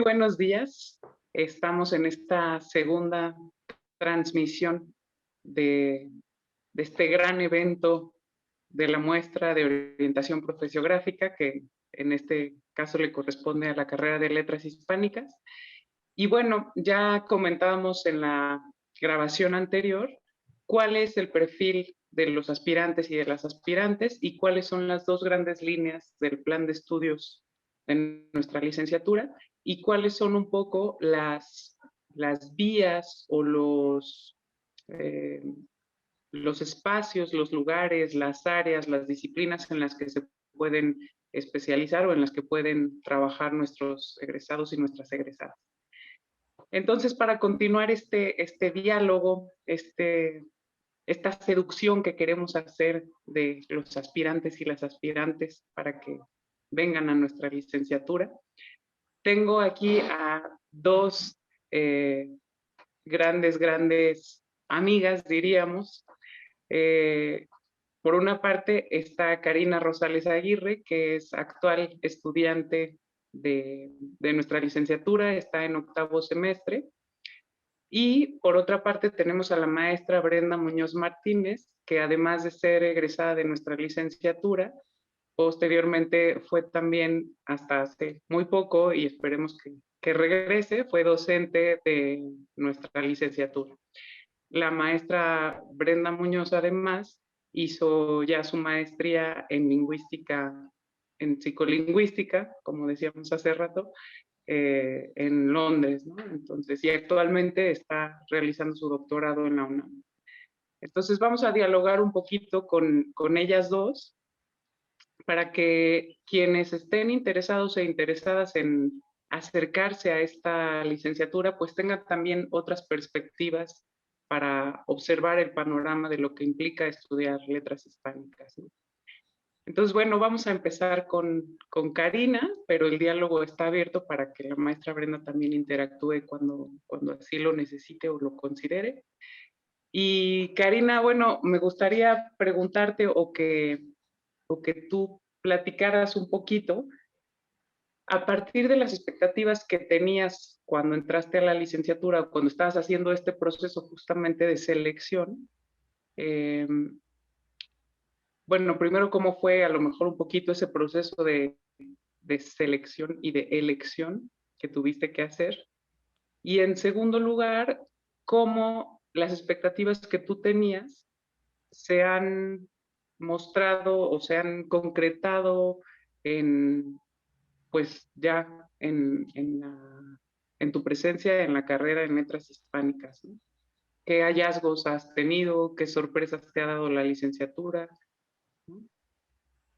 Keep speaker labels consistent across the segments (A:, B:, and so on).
A: buenos días. Estamos en esta segunda transmisión de, de este gran evento de la muestra de orientación profesiográfica, que en este caso le corresponde a la carrera de Letras Hispánicas. Y bueno, ya comentábamos en la grabación anterior cuál es el perfil de los aspirantes y de las aspirantes y cuáles son las dos grandes líneas del plan de estudios de nuestra licenciatura y cuáles son un poco las vías o los espacios, los lugares, las áreas, las disciplinas en las que se pueden especializar o en las que pueden trabajar nuestros egresados y nuestras egresadas. Entonces, para continuar este diálogo, esta seducción que queremos hacer de los aspirantes y las aspirantes para que vengan a nuestra licenciatura, tengo aquí a dos grandes amigas, diríamos. Por una parte está Karina Rosales Aguirre, que es actual estudiante de nuestra licenciatura, está en 8º semestre. Y por otra parte tenemos a la maestra Brenda Muñoz Martínez, que además de ser egresada de nuestra licenciatura, posteriormente fue también, hasta hace muy poco, y esperemos que regrese, fue docente de nuestra licenciatura. La maestra Brenda Muñoz además hizo ya su maestría en lingüística, en psicolingüística, como decíamos hace rato, en Londres, ¿no? Entonces, y actualmente está realizando su doctorado en la UNAM. Entonces, vamos a dialogar un poquito con ellas dos para que quienes estén interesados e interesadas en acercarse a esta licenciatura, pues tengan también otras perspectivas para observar el panorama de lo que implica estudiar letras hispánicas, ¿no? Entonces, bueno, vamos a empezar con Karina, pero el diálogo está abierto para que la maestra Brenda también interactúe cuando así lo necesite o lo considere. Y Karina, bueno, me gustaría preguntarte o que tú platicaras un poquito a partir de las expectativas que tenías cuando entraste a la licenciatura o cuando estabas haciendo este proceso justamente de selección. eh, bueno, primero, ¿cómo fue a lo mejor un poquito ese proceso de selección y de elección que tuviste que hacer? Y en segundo lugar, ¿cómo las expectativas que tú tenías se han mostrado o se han concretado en, pues ya en tu presencia en la carrera en letras hispánicas, ¿no? ¿Qué hallazgos has tenido? ¿Qué sorpresas te ha dado la licenciatura?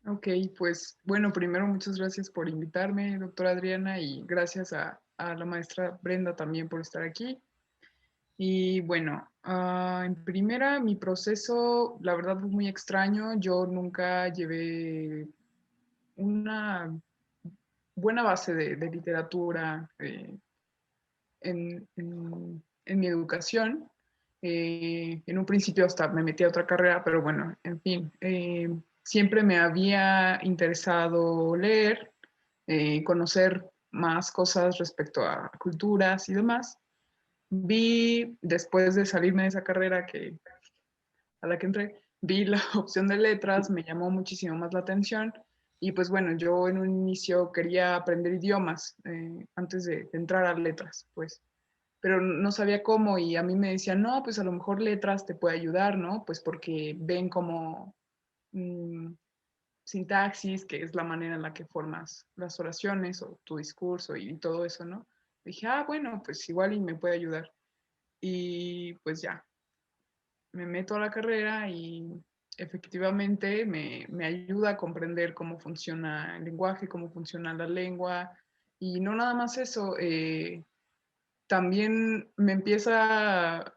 B: Ok, pues bueno, primero muchas gracias por invitarme, doctora Adriana, y gracias a la maestra Brenda también por estar aquí. Y bueno, en primera, mi proceso, la verdad, fue muy extraño. Yo nunca llevé una buena base de literatura en mi educación. En un principio hasta me metí a otra carrera, pero bueno, en fin, siempre me había interesado leer, conocer más cosas respecto a culturas y demás. Vi, después de salirme de esa carrera a la que entré, vi la opción de letras, me llamó muchísimo más la atención y pues bueno, yo en un inicio quería aprender idiomas antes de entrar a letras, pues, pero no sabía cómo y a mí me decían, no, pues a lo mejor letras te puede ayudar, ¿no? Pues porque ven como mmm, sintaxis, que es la manera en la que formas las oraciones o tu discurso y todo eso, ¿no? Dije, ah, bueno, pues igual y me puede ayudar. Y pues ya, me meto a la carrera y efectivamente me ayuda a comprender cómo funciona el lenguaje, cómo funciona la lengua. Y no nada más eso, también me empieza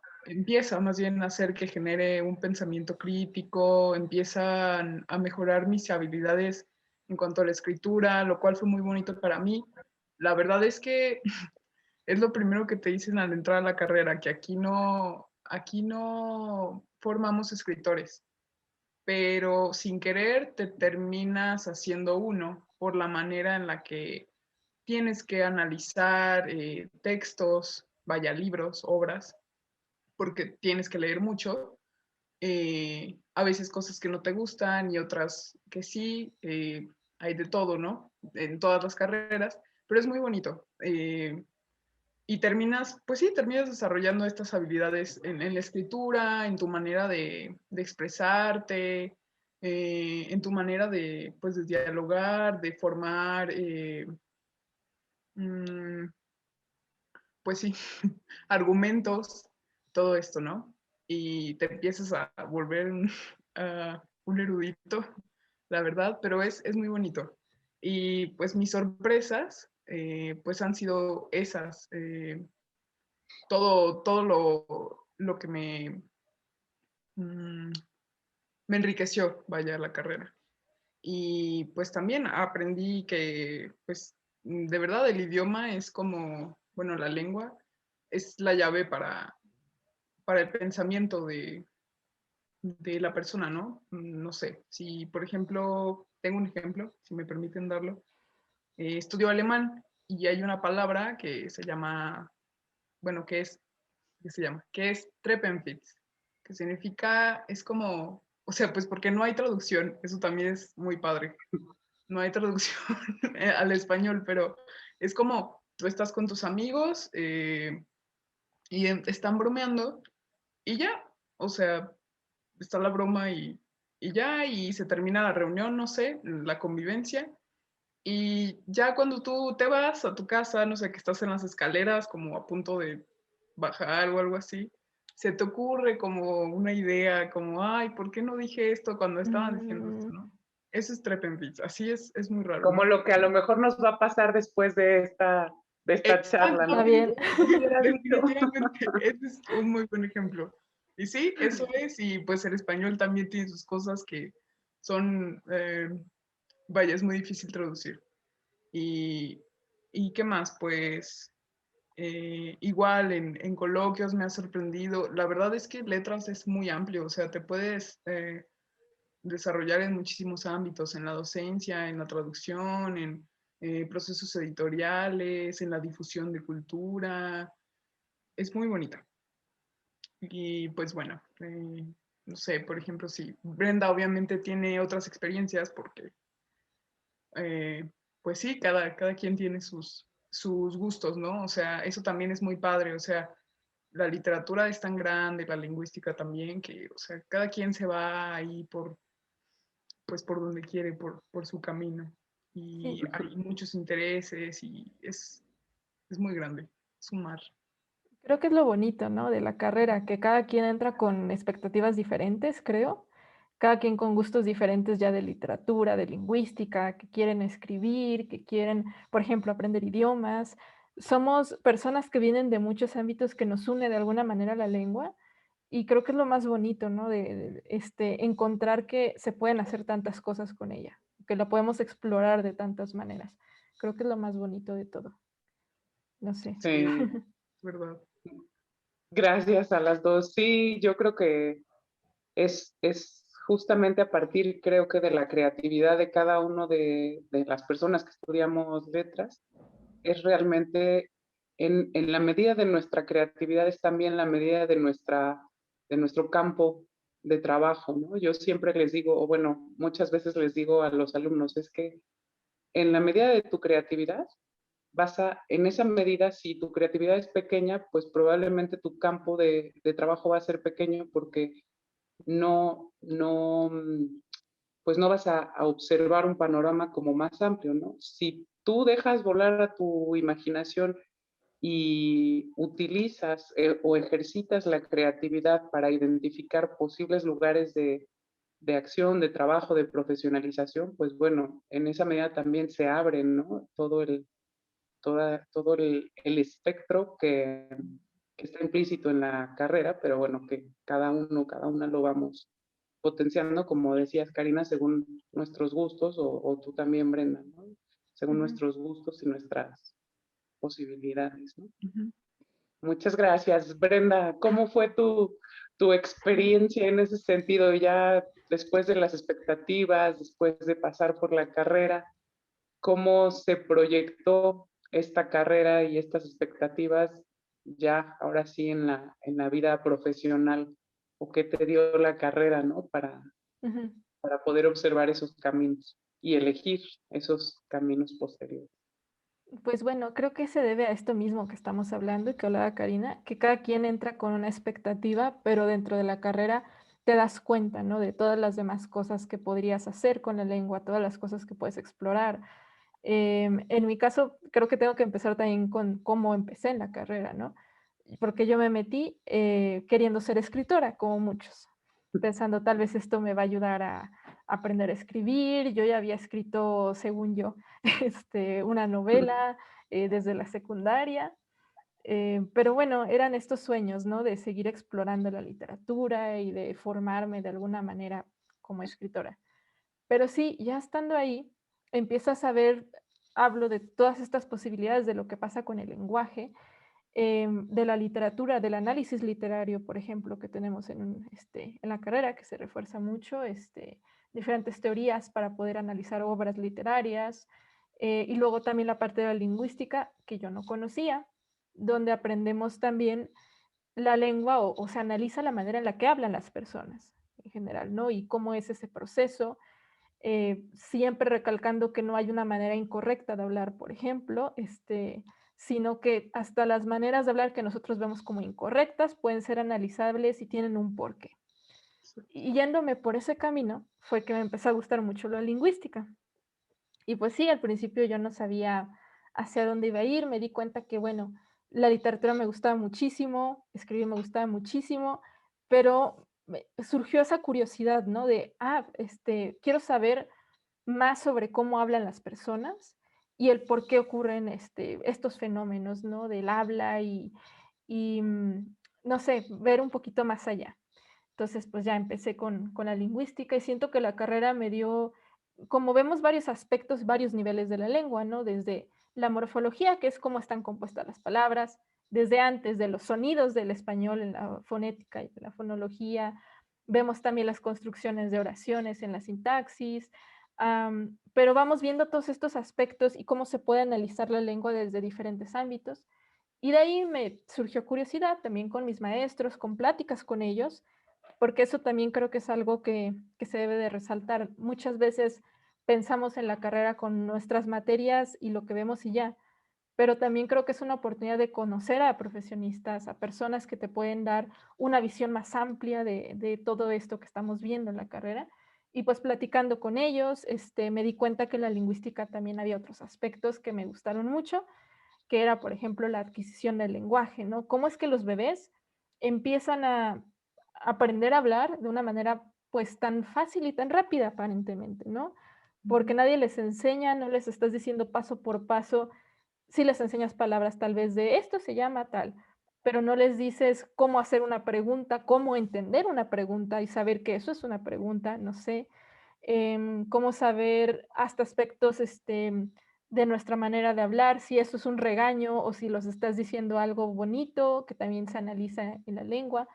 B: más bien a hacer que genere un pensamiento crítico, empiezan a mejorar mis habilidades en cuanto a la escritura, lo cual fue muy bonito para mí. La verdad es que es lo primero que te dicen al entrar a la carrera, que aquí no formamos escritores, pero sin querer te terminas haciendo uno por la manera en la que tienes que analizar textos, vaya, libros, obras, porque tienes que leer mucho. A veces cosas que no te gustan y otras que sí. Hay de todo, ¿no? En todas las carreras, pero es muy bonito. Y terminas, pues sí, terminas desarrollando estas habilidades en la escritura, en tu manera de expresarte, en tu manera de, pues, de dialogar, de formar, mm, pues sí, argumentos, todo esto, ¿no? Y te empiezas a volver un erudito, la verdad, pero es muy bonito. Y pues mis sorpresas, pues han sido esas. Todo lo que mm, me enriqueció, vaya, la carrera. Y pues también aprendí que, pues, de verdad el idioma es como, bueno, la lengua es la llave para el pensamiento de la persona, ¿no? No sé, si por ejemplo, tengo un ejemplo, si me permiten darlo, estudio alemán y hay una palabra que se llama, bueno, que es Treppenfits, que significa, es como, o sea, pues porque no hay traducción, eso también es muy padre, no hay traducción al español, pero es como tú estás con tus amigos y están bromeando y ya, o sea, está la broma y ya, y se termina la reunión, no sé, la convivencia. Y ya cuando tú te vas a tu casa, no sé, que estás en las escaleras como a punto de bajar o algo así, se te ocurre como una idea, como, ay, ¿por qué no dije esto cuando estaban diciendo esto,
C: Mm,
B: no? Eso es Treppenwitz, así es muy raro,
A: Como
B: ¿no?
A: lo que a lo mejor nos va a pasar después de esta charla, ¿no?
C: está
B: Exactamente,
C: bien.
A: ¿Qué hubieras dicho?
B: definitivamente, ese es un muy buen ejemplo. Y sí, eso es, y pues el español también tiene sus cosas que son, vaya, es muy difícil traducir. Y, y qué más, pues igual en coloquios me ha sorprendido. La verdad es que letras es muy amplio, o sea, te puedes desarrollar en muchísimos ámbitos, en la docencia, en la traducción, en procesos editoriales, en la difusión de cultura. Es muy bonita. Y pues bueno, no sé, por ejemplo, si Brenda obviamente tiene otras experiencias porque eh, pues sí, cada quien tiene sus gustos, ¿no? O sea, eso también es muy padre, o sea, la literatura es tan grande, la lingüística también, que, o sea, cada quien se va ahí pues por donde quiere, por su camino. Y
C: Sí,
B: hay muchos intereses y es muy grande, es un mar.
C: creo que es lo bonito, ¿no? De la carrera, que cada quien entra con expectativas diferentes, creo. Cada quien con gustos diferentes ya de literatura, de lingüística, que quieren escribir, que quieren, por ejemplo, aprender idiomas. Somos personas que vienen de muchos ámbitos que nos une de alguna manera la lengua y creo que es lo más bonito, ¿no? Encontrar que se pueden hacer tantas cosas con ella, que la podemos explorar de tantas maneras. Creo que es lo más bonito de todo. No sé.
B: Sí,
A: Sí,
B: es verdad.
A: gracias a las dos. Sí, yo creo que es justamente a partir, creo que de la creatividad de cada uno de las personas que estudiamos letras, es realmente en la medida de nuestra creatividad es también la medida de nuestro campo de trabajo, ¿no? Yo siempre les digo, o bueno, muchas veces les digo a los alumnos, es que en la medida de tu creatividad, en esa medida, si tu creatividad es pequeña, pues probablemente tu campo de trabajo va a ser pequeño porque no, no, pues no vas a observar un panorama como más amplio, ¿no? Si tú dejas volar a tu imaginación y utilizas o ejercitas la creatividad para identificar posibles lugares de acción, de trabajo, de profesionalización, pues bueno, en esa medida también se abre, ¿no? Todo el espectro que está implícito en la carrera, pero bueno, que cada una lo vamos potenciando, como decías, Karina, según nuestros gustos, o tú también, Brenda, ¿no? Según
B: Ujú,
A: nuestros gustos y nuestras posibilidades, ¿no?
B: ujú.
A: Muchas gracias, Brenda. ¿Cómo fue tu experiencia en ese sentido, ya después de las expectativas, después de pasar por la carrera? ¿Cómo se proyectó esta carrera y estas expectativas ya ahora sí en la vida profesional? ¿O qué te dio la carrera, ¿no?
C: Ujú.
A: Para poder observar esos caminos y elegir esos caminos posteriores.
C: Pues bueno, creo que se debe a esto mismo que estamos hablando y que hablaba Karina, que cada quien entra con una expectativa, pero dentro de la carrera te das cuenta, ¿no? De todas las demás cosas que podrías hacer con la lengua, todas las cosas que puedes explorar. En mi caso, creo que tengo que empezar también con cómo empecé en la carrera, ¿no? Porque yo me metí queriendo ser escritora, como muchos, pensando tal vez esto me va a ayudar a aprender a escribir. Yo ya había escrito, según yo, una novela desde la secundaria, pero bueno, eran estos sueños, ¿no? De seguir explorando la literatura y de formarme de alguna manera como escritora. Pero sí, ya estando ahí, empiezas a ver, hablo de todas estas posibilidades de lo que pasa con el lenguaje, de la literatura, del análisis literario, por ejemplo, que tenemos en la carrera, que se refuerza mucho, diferentes teorías para poder analizar obras literarias, y luego también la parte de la lingüística, que yo no conocía, donde aprendemos también la lengua o se analiza la manera en la que hablan las personas en general, ¿no? Y cómo es ese proceso, siempre recalcando que no hay una manera incorrecta de hablar, por ejemplo, sino que hasta las maneras de hablar que nosotros vemos como incorrectas pueden ser analizables y tienen un porqué. Y yéndome por ese camino fue que me empezó a gustar mucho la lingüística. Y pues sí, al principio yo no sabía hacia dónde iba a ir, me di cuenta que, bueno, la literatura me gustaba muchísimo, escribir me gustaba muchísimo, pero surgió esa curiosidad, ¿no? De, quiero saber más sobre cómo hablan las personas y el por qué ocurren estos fenómenos, ¿no? Del habla y no sé, ver un poquito más allá. Entonces, pues ya empecé con la lingüística y siento que la carrera me dio, como vemos varios aspectos, varios niveles de la lengua, ¿no? Desde la morfología, que es cómo están compuestas las palabras, desde antes de los sonidos del español en la fonética y la fonología, vemos también las construcciones de oraciones en la sintaxis, pero vamos viendo todos estos aspectos y cómo se puede analizar la lengua desde diferentes ámbitos. Y de ahí me surgió curiosidad también con mis maestros, con pláticas con ellos, porque eso también creo que es algo que se debe de resaltar. Muchas veces pensamos en la carrera con nuestras materias y lo que vemos y ya, pero también creo que es una oportunidad de conocer a profesionistas, a personas que te pueden dar una visión más amplia de todo esto que estamos viendo en la carrera. Y pues platicando con ellos, me di cuenta que en la lingüística también había otros aspectos que me gustaron mucho, que era, por ejemplo, la adquisición del lenguaje, ¿no? ¿Cómo es que los bebés empiezan a aprender a hablar de una manera pues tan fácil y tan rápida aparentemente, ¿no? Porque nadie les enseña, no les estás diciendo paso por paso, sí les enseñas palabras tal vez de esto se llama tal, pero no les dices cómo hacer una pregunta, cómo entender una pregunta y saber que eso es una pregunta, no sé, cómo saber hasta aspectos de nuestra manera de hablar, si eso es un regaño o si los estás diciendo algo bonito, que también se analiza en la lengua.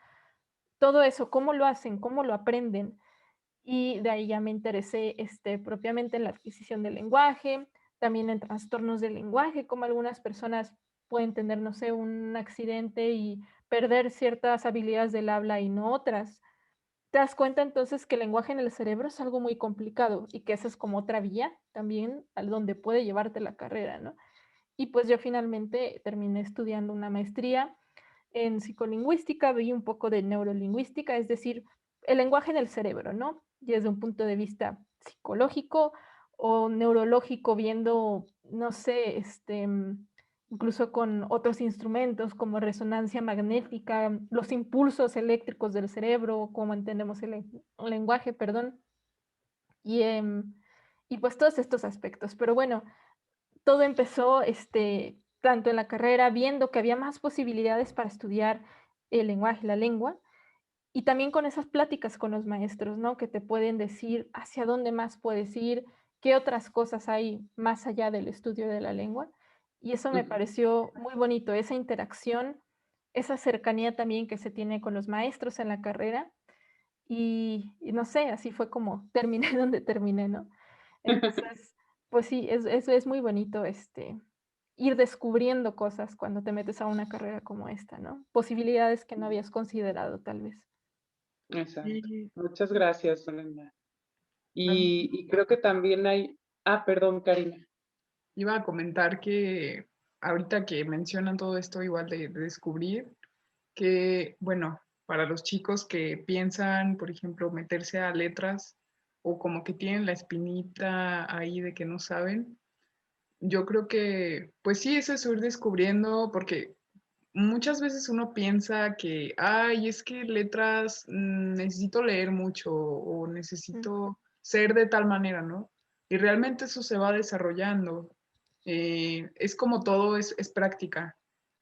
C: Todo eso, cómo lo hacen, cómo lo aprenden. Y de ahí ya me interesé, propiamente en la adquisición del lenguaje, también en trastornos del lenguaje, como algunas personas pueden tener, no sé, un accidente y perder ciertas habilidades del habla y no otras. Te das cuenta entonces que el lenguaje en el cerebro es algo muy complicado y que esa es como otra vía también al donde puede llevarte la carrera, ¿no? Y pues yo finalmente terminé estudiando una maestría en psicolingüística, vi un poco de neurolingüística, es decir, el lenguaje en el cerebro, ¿no? Desde un punto de vista psicológico o neurológico, viendo, no sé, incluso con otros instrumentos como resonancia magnética, los impulsos eléctricos del cerebro, cómo entendemos el lenguaje, perdón, y, y pues todos estos aspectos. Pero bueno, todo empezó, tanto en la carrera, viendo que había más posibilidades para estudiar el lenguaje, la lengua, y también con esas pláticas con los maestros, ¿no? Que te pueden decir hacia dónde más puedes ir, qué otras cosas hay más allá del estudio de la lengua. Y eso me
A: Ujú.
C: pareció muy bonito, esa interacción, esa cercanía también que se tiene con los maestros en la carrera. Y no sé, así fue como terminé donde terminé, ¿no? Entonces, pues sí, es muy bonito, ir descubriendo cosas cuando te metes a una carrera como esta, ¿no? Posibilidades que no habías considerado tal vez.
A: Exacto.
B: Y
A: Muchas gracias, Brenda.
B: a mí
A: Y creo que también hay... Ah, perdón, Karina.
B: iba a comentar que ahorita que mencionan todo esto igual de descubrir, que bueno, para los chicos que piensan, por ejemplo, meterse a letras o como que tienen la espinita ahí de que no saben, yo creo que pues sí, eso es ir descubriendo porque muchas veces uno piensa que, ay, es que letras necesito leer mucho o
C: Mm,
B: necesito ser de tal manera, ¿no? Y realmente eso se va desarrollando. Es como todo, es práctica.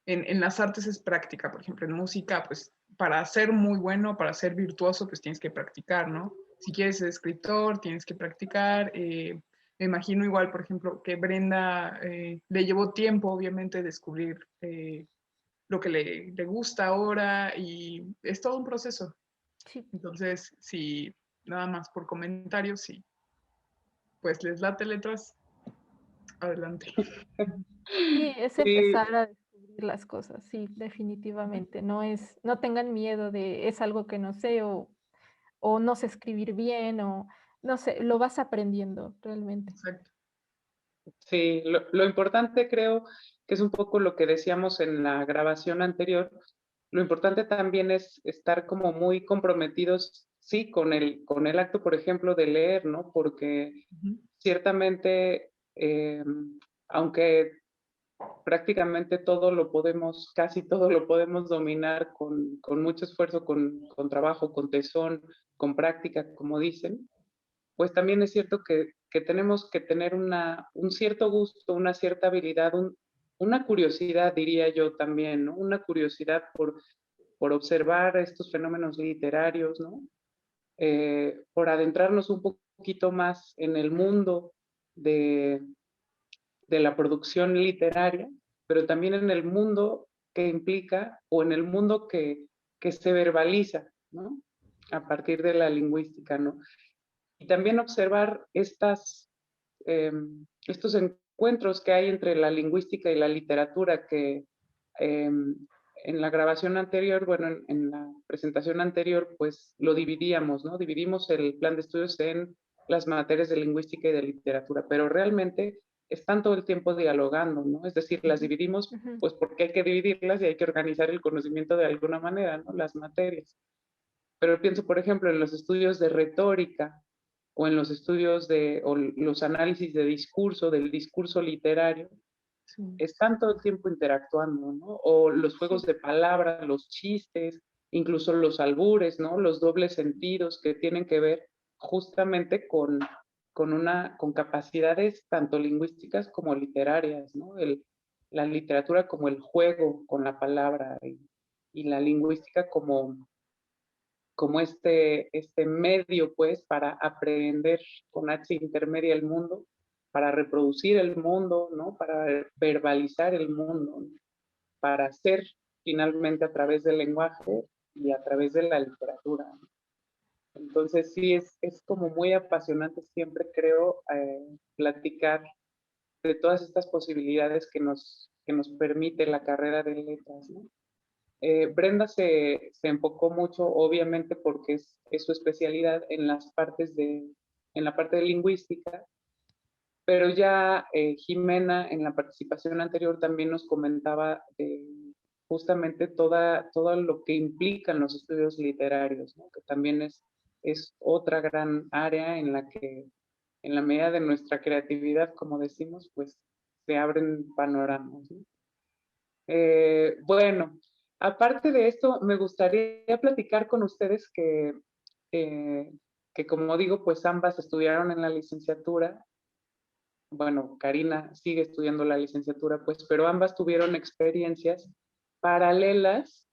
B: En las artes es práctica, por ejemplo, en música, pues para ser muy bueno, para ser virtuoso, pues tienes que practicar, ¿no? Si quieres ser escritor, tienes que practicar. Me imagino igual, por ejemplo, que Brenda le llevó tiempo, obviamente, descubrir lo que le gusta ahora y es todo un proceso.
C: sí.
B: Entonces, si nada más por comentarios, si pues les late letras, adelante.
C: Sí, es
A: Sí,
C: empezar a descubrir las cosas, sí, definitivamente. No tengan miedo de es algo que no sé o no sé escribir bien o no sé, lo vas aprendiendo realmente.
B: Exacto.
A: sí, lo importante creo que es un poco lo que decíamos en la grabación anterior. Lo importante también es estar como muy comprometidos, sí, con el acto, por ejemplo, de leer, ¿no? Porque
B: Ujú.
A: ciertamente, aunque prácticamente todo lo podemos, casi todo lo podemos dominar con mucho esfuerzo, con trabajo, con tesón, con práctica, como dicen, pues también es cierto que tenemos que tener un cierto gusto, una cierta habilidad, una curiosidad, diría yo también, ¿no? Una curiosidad por observar estos fenómenos literarios, ¿no? Por adentrarnos un poquito más en el mundo de, de la producción literaria, pero también en el mundo que implica o en el mundo que se verbaliza, ¿no? A partir de la lingüística, ¿no? Y también observar estos encuentros que hay entre la lingüística y la literatura que eh, en la grabación anterior, bueno, en la presentación anterior, pues lo dividíamos, ¿no? Dividimos el plan de estudios en las materias de lingüística y de literatura, pero realmente están todo el tiempo dialogando, ¿no? Es decir, las dividimos
C: Ujú.
A: pues porque hay que dividirlas y hay que organizar el conocimiento de alguna manera, ¿no? Las materias. Pero pienso, por ejemplo, en los estudios de retórica o en los estudios o los análisis de discurso, del discurso literario,
B: Sí,
A: están todo el tiempo interactuando, ¿no? O los juegos
C: Sí,
A: de palabras, los chistes, incluso los albures, ¿no? Los dobles sentidos que tienen que ver justamente con capacidades tanto lingüísticas como literarias, ¿no? La literatura como el juego con la palabra y la lingüística como este medio, pues, para aprender con H intermedia el mundo, para reproducir el mundo, ¿no? Para verbalizar el mundo, ¿no? Para ser finalmente a través del lenguaje y a través de la literatura, ¿no? Entonces sí, es como muy apasionante siempre, creo, platicar de todas estas posibilidades que nos permite la carrera de letras, ¿no? Brenda se enfocó mucho, obviamente, porque es su especialidad en la parte de lingüística, pero ya Jimena en la participación anterior también nos comentaba justamente todo lo que implican los estudios literarios, ¿no? Que también es otra gran área en la que, en la medida de nuestra creatividad, como decimos, pues se abren panoramas, ¿no? Bueno, aparte de esto, me gustaría platicar con ustedes eh, que como digo, pues ambas estudiaron en la licenciatura. Bueno, Karina sigue estudiando la licenciatura, pues, pero ambas tuvieron experiencias paralelas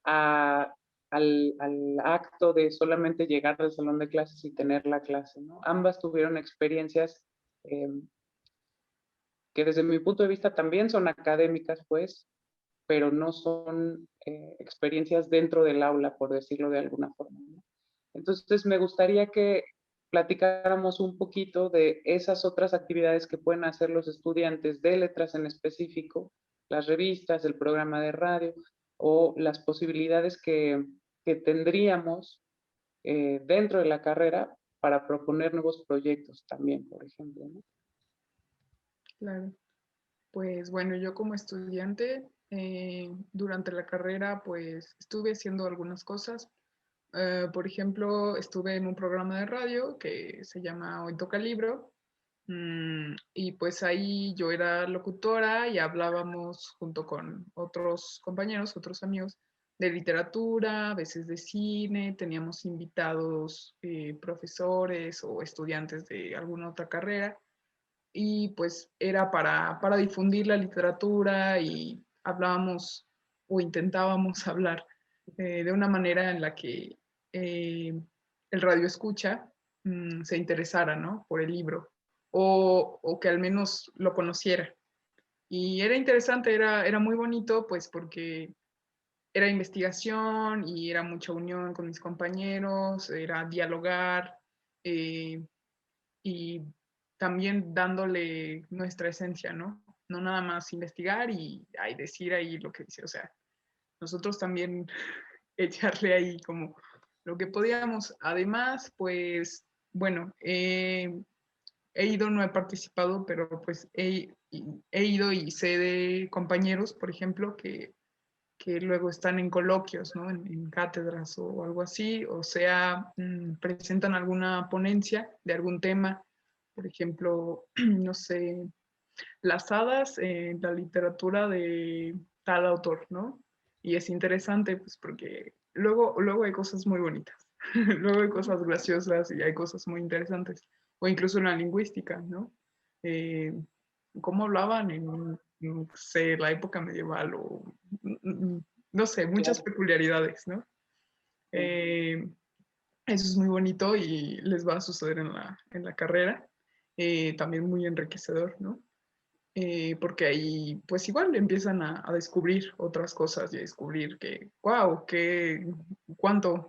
A: a- al acto de solamente llegar al salón de clases y tener la clase, ¿no? Ambas tuvieron experiencias eh, que desde mi punto de vista también son académicas, pues, pero no son experiencias dentro del aula, por decirlo de alguna forma, ¿no? Entonces, me gustaría que platicáramos un poquito de esas otras actividades que pueden hacer los estudiantes de letras en específico, las revistas, el programa de radio o las posibilidades que tendríamos dentro de la carrera para proponer nuevos proyectos también, por ejemplo, ¿no?
B: Claro. Pues bueno, yo como estudiante, durante la carrera, pues estuve haciendo algunas cosas. Por ejemplo, estuve en un programa de radio que se llama Hoy Toca Libro, y pues ahí yo era locutora y hablábamos junto con otros compañeros, otros amigos, de literatura, a veces de cine, teníamos invitados profesores o estudiantes de alguna otra carrera, y pues era para difundir la literatura y hablábamos o intentábamos hablar de una manera en la que el radio escucha se interesara, ¿no? Por el libro o que al menos lo conociera. Y era interesante, era muy bonito, pues porque era investigación y era mucha unión con mis compañeros, era dialogar, eh, y también dándole nuestra esencia, ¿no? No nada más investigar y decir ahí lo que dice, o sea, nosotros también echarle ahí como lo que podíamos. Además, pues, bueno, he ido, no he participado, pero pues he ido y sé de compañeros, por ejemplo, que luego están en coloquios, ¿no? En cátedras o algo así, o sea, presentan alguna ponencia de algún tema, por ejemplo, no sé, las hadas en la literatura de tal autor, ¿no? Y es interesante, pues, porque luego hay cosas muy bonitas, luego hay cosas graciosas y hay cosas muy interesantes, o incluso en la lingüística, ¿no? Eh, ¿Cómo hablaban en, no sé, la época medieval o, no sé, muchas
A: Claro.
B: peculiaridades, ¿no?
A: Sí.
B: Eso es muy bonito y les va a suceder en la carrera, también muy enriquecedor, ¿no? Porque ahí pues igual empiezan a descubrir otras cosas y a descubrir que, wow,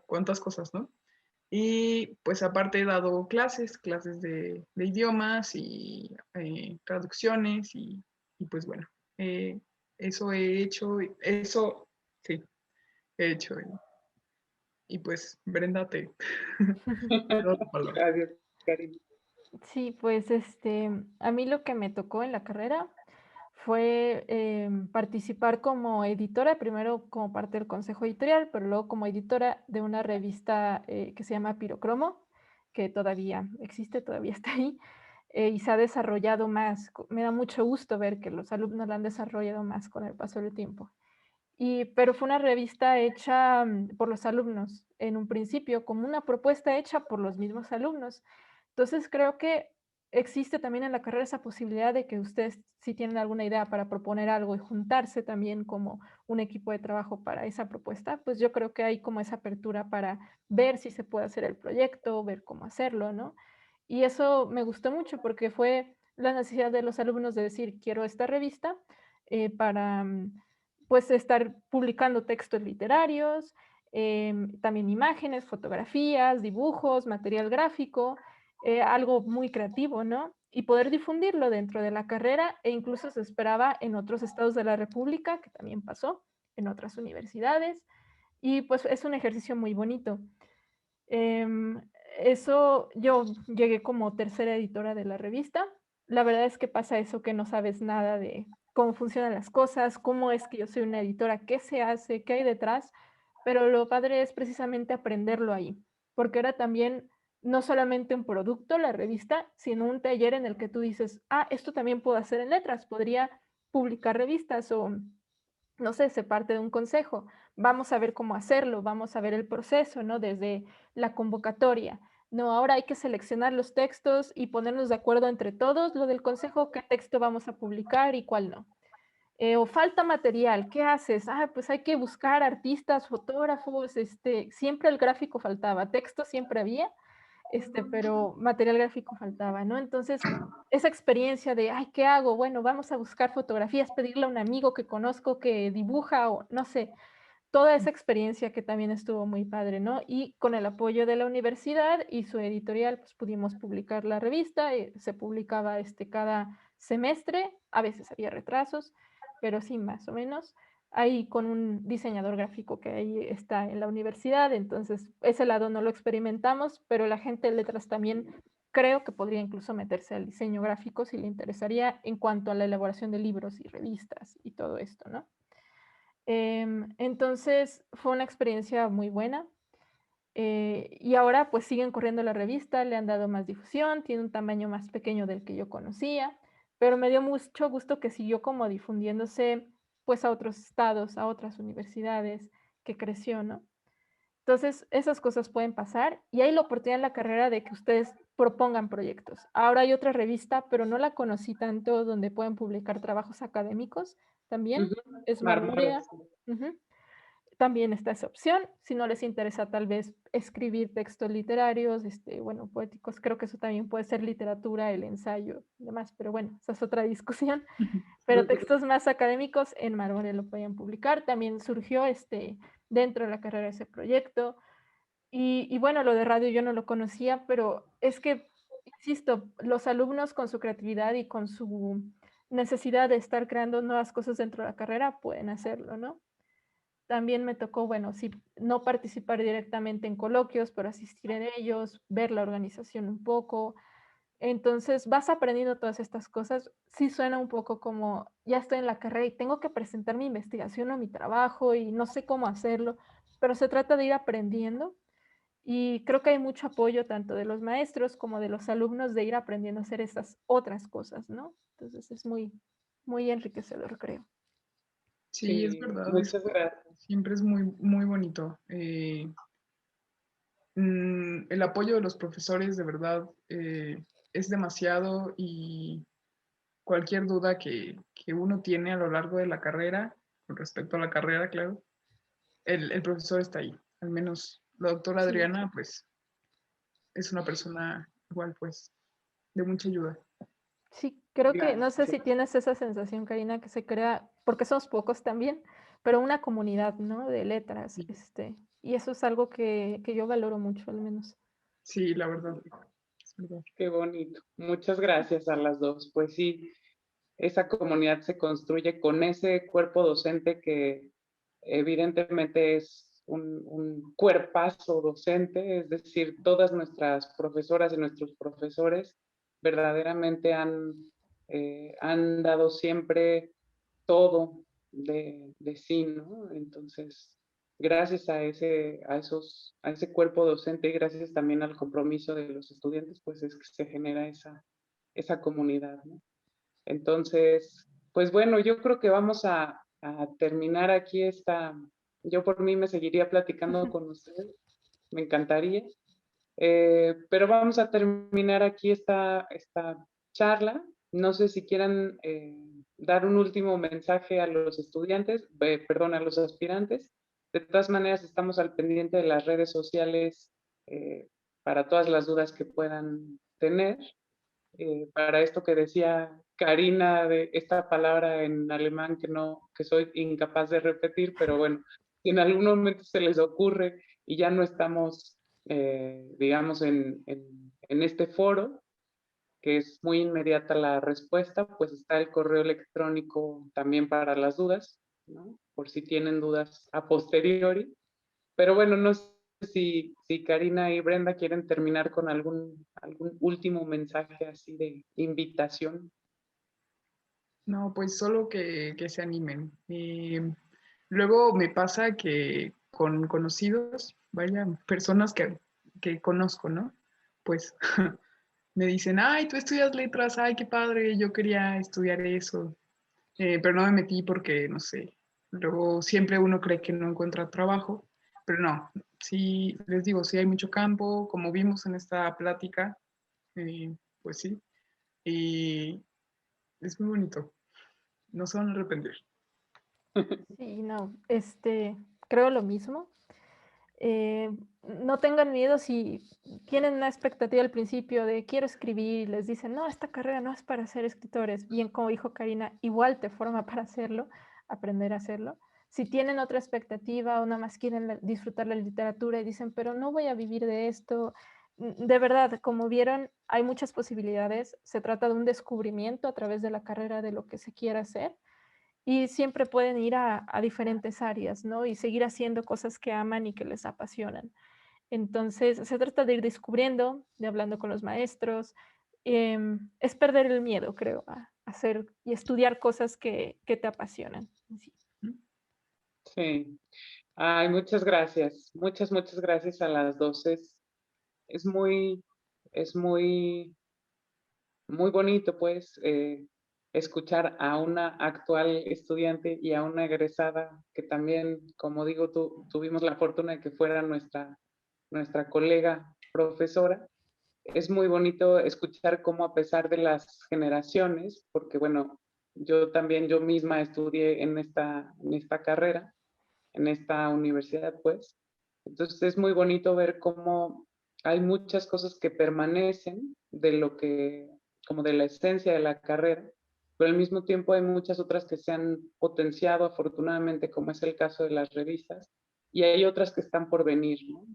B: cuántas cosas, ¿no? Y pues aparte he dado clases de idiomas y traducciones y pues bueno, eh, eso he hecho, eso sí, he hecho. Y pues Brenda, te doy la palabra.
A: Gracias, Karina.
C: Sí, pues a mí lo que me tocó en la carrera fue participar como editora, primero como parte del consejo editorial, pero luego como editora de una revista que se llama Pirocromo, que todavía existe, todavía está ahí, y se ha desarrollado más. Me da mucho gusto ver que los alumnos la han desarrollado más con el paso del tiempo. Pero fue una revista hecha por los alumnos en un principio, como una propuesta hecha por los mismos alumnos. Entonces, creo que existe también en la carrera esa posibilidad de que ustedes, si tienen alguna idea para proponer algo y juntarse también como un equipo de trabajo para esa propuesta, pues yo creo que hay como esa apertura para ver si se puede hacer el proyecto, ver cómo hacerlo, ¿no? Y eso me gustó mucho porque fue la necesidad de los alumnos de decir, quiero esta revista para pues estar publicando textos literarios, también imágenes, fotografías, dibujos, material gráfico, algo muy creativo, ¿no? Y poder difundirlo dentro de la carrera e incluso se esperaba en otros estados de la República, que también pasó, en otras universidades, y pues es un ejercicio muy bonito. Em, Eso, yo llegué como tercera editora de la revista. La verdad es que pasa eso que no sabes nada de cómo funcionan las cosas, cómo es que yo soy una editora, qué se hace, qué hay detrás, pero lo padre es precisamente aprenderlo ahí, porque era también no solamente un producto, la revista, sino un taller en el que tú dices, ah, esto también puedo hacer en letras, podría publicar revistas o no sé, se parte de un consejo. Vamos a ver cómo hacerlo, vamos a ver el proceso, ¿no? Desde la convocatoria. No, ahora hay que seleccionar los textos y ponernos de acuerdo entre todos, lo del consejo, qué texto vamos a publicar y cuál no. O falta material, ¿qué haces? Ah, pues hay que buscar artistas, fotógrafos, siempre el gráfico faltaba, texto siempre había, pero material gráfico faltaba, ¿no? Entonces, esa experiencia de, ay, ¿qué hago? Bueno, vamos a buscar fotografías, pedirle a un amigo que conozco que dibuja o no sé, toda esa experiencia que también estuvo muy padre, ¿no? Y con el apoyo de la universidad y su editorial, pues pudimos publicar la revista, se publicaba cada semestre, a veces había retrasos, pero sí, más o menos. Ahí con un diseñador gráfico que ahí está en la universidad, entonces ese lado no lo experimentamos, pero la gente de letras también creo que podría incluso meterse al diseño gráfico si le interesaría en cuanto a la elaboración de libros y revistas y todo esto, ¿no? Entonces fue una experiencia muy buena. Y ahora pues siguen corriendo la revista, le han dado más difusión, tiene un tamaño más pequeño del que yo conocía, pero me dio mucho gusto que siguió como difundiéndose pues a otros estados, a otras universidades, que creció, ¿no? Entonces, esas cosas pueden pasar y hay la oportunidad en la carrera de que ustedes propongan proyectos. Ahora hay otra revista, pero no la conocí tanto, donde pueden publicar trabajos académicos también,
A: Ujú.
C: es
A: Marmorea,
C: Marmorea.
A: sí.
C: Ujú. También está esa opción, si no les interesa tal vez escribir textos literarios, bueno, poéticos, creo que eso también puede ser literatura, el ensayo y demás, pero bueno, esa es otra discusión. Pero textos más académicos en Marmorea lo podían publicar. También surgió dentro de la carrera ese proyecto. Y bueno, lo de radio yo no lo conocía, pero es que, insisto, los alumnos con su creatividad y con su necesidad de estar creando nuevas cosas dentro de la carrera pueden hacerlo, ¿no? También me tocó, bueno, sí, no participar directamente en coloquios, pero asistir en ellos, ver la organización un poco. Entonces vas aprendiendo todas estas cosas. Sí suena un poco como, ya estoy en la carrera y tengo que presentar mi investigación o mi trabajo y no sé cómo hacerlo, pero se trata de ir aprendiendo y creo que hay mucho apoyo tanto de los maestros como de los alumnos de ir aprendiendo a hacer esas otras cosas, ¿no? Entonces es muy, muy enriquecedor, creo.
B: Sí, es
A: Sí,
B: verdad,
A: muchas gracias.
B: siempre es muy, muy bonito. El apoyo de los profesores de verdad es demasiado y cualquier duda que uno tiene a lo largo de la carrera, con respecto a la carrera, claro, el profesor está ahí. Al menos la doctora
C: Sí,
B: Adriana, pues, es una persona igual, pues, de mucha ayuda.
C: sí, creo que, no sé si
A: Gracias.
C: tienes esa sensación, Karina, que se crea, porque somos pocos también, pero una comunidad, ¿no? De letras,
B: Sí,
C: y eso es algo que yo valoro mucho, al menos.
B: sí, la verdad, es verdad.
A: Qué bonito. Muchas gracias a las dos. Pues sí, esa comunidad se construye con ese cuerpo docente que evidentemente es un cuerpazo docente, es decir, todas nuestras profesoras y nuestros profesores verdaderamente han dado siempre todo de sí, ¿no? Entonces, gracias a ese cuerpo docente y gracias también al compromiso de los estudiantes, pues es que se genera esa comunidad, ¿no? Entonces, pues bueno, yo creo que vamos a terminar aquí yo por mí me seguiría platicando con ustedes, me encantaría, pero vamos a terminar aquí esta charla. No sé si quieran dar un último mensaje a los estudiantes, perdón, a los aspirantes. De todas maneras, estamos al pendiente de las redes sociales para todas las dudas que puedan tener. Para esto que decía Karina de esta palabra en alemán que soy incapaz de repetir, pero bueno, si en algún momento se les ocurre y ya no estamos, digamos, en este foro, que es muy inmediata la respuesta, pues está el correo electrónico también para las dudas, ¿no? Por si tienen dudas a posteriori. Pero bueno, no sé si Karina y Brenda quieren terminar con algún último mensaje así de invitación.
B: No, pues solo que se animen. Luego me pasa que con conocidos, vaya, personas que conozco, ¿no? Pues me dicen, ay, tú estudias letras, ay, qué padre, yo quería estudiar eso, pero no me metí porque, no sé, luego siempre uno cree que no encuentra trabajo, pero no, sí, les digo, sí hay mucho campo, como vimos en esta plática, pues sí, y es muy bonito, no se van a arrepentir.
C: Sí, no, creo lo mismo. No tengan miedo si tienen una expectativa al principio de quiero escribir y les dicen, no, esta carrera no es para ser escritores. Bien, como dijo Karina, igual te forma para hacerlo, aprender a hacerlo. Si tienen otra expectativa o nada más quieren disfrutar la literatura y dicen, pero no voy a vivir de esto, de verdad, como vieron, hay muchas posibilidades. Se trata de un descubrimiento a través de la carrera de lo que se quiera hacer y siempre pueden ir a diferentes áreas, ¿no? Y seguir haciendo cosas que aman y que les apasionan. Entonces, se trata de ir descubriendo, de hablando con los maestros. Es perder el miedo, creo, a hacer y estudiar cosas que te apasionan. Sí.
A: Sí. Ay, muchas gracias. Muchas gracias a las dos. Es muy, es muy, muy bonito, pues, escuchar a una actual estudiante y a una egresada que también, como digo, tuvimos la fortuna de que fuera nuestra colega profesora. Es muy bonito escuchar cómo a pesar de las generaciones, porque bueno, yo misma estudié en esta carrera, en esta universidad, pues. Entonces es muy bonito ver cómo hay muchas cosas que permanecen de lo que, como de la esencia de la carrera, pero al mismo tiempo hay muchas otras que se han potenciado afortunadamente, como es el caso de las revistas, y hay otras que están por venir, ¿no?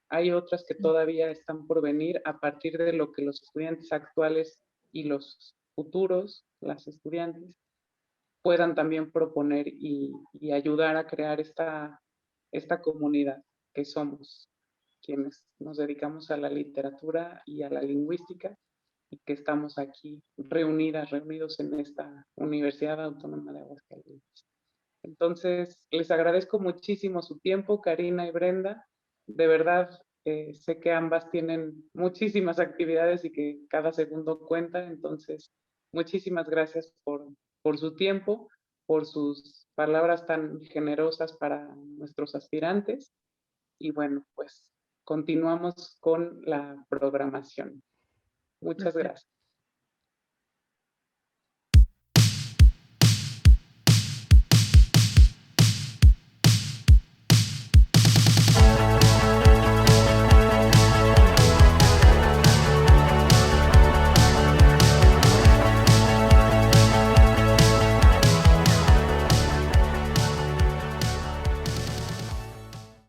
A: Hay otras que todavía están por venir a partir de lo que los estudiantes actuales y los futuros, las estudiantes, puedan también proponer y ayudar a crear esta comunidad que somos quienes nos dedicamos a la literatura y a la lingüística y que estamos aquí reunidos en esta Universidad Autónoma de Aguascalientes. Entonces, les agradezco muchísimo su tiempo, Karina y Brenda. De verdad, sé que ambas tienen muchísimas actividades y que cada segundo cuenta. Entonces, muchísimas gracias por su tiempo, por sus palabras tan generosas para nuestros aspirantes. Y bueno, pues continuamos con la programación. Muchas gracias.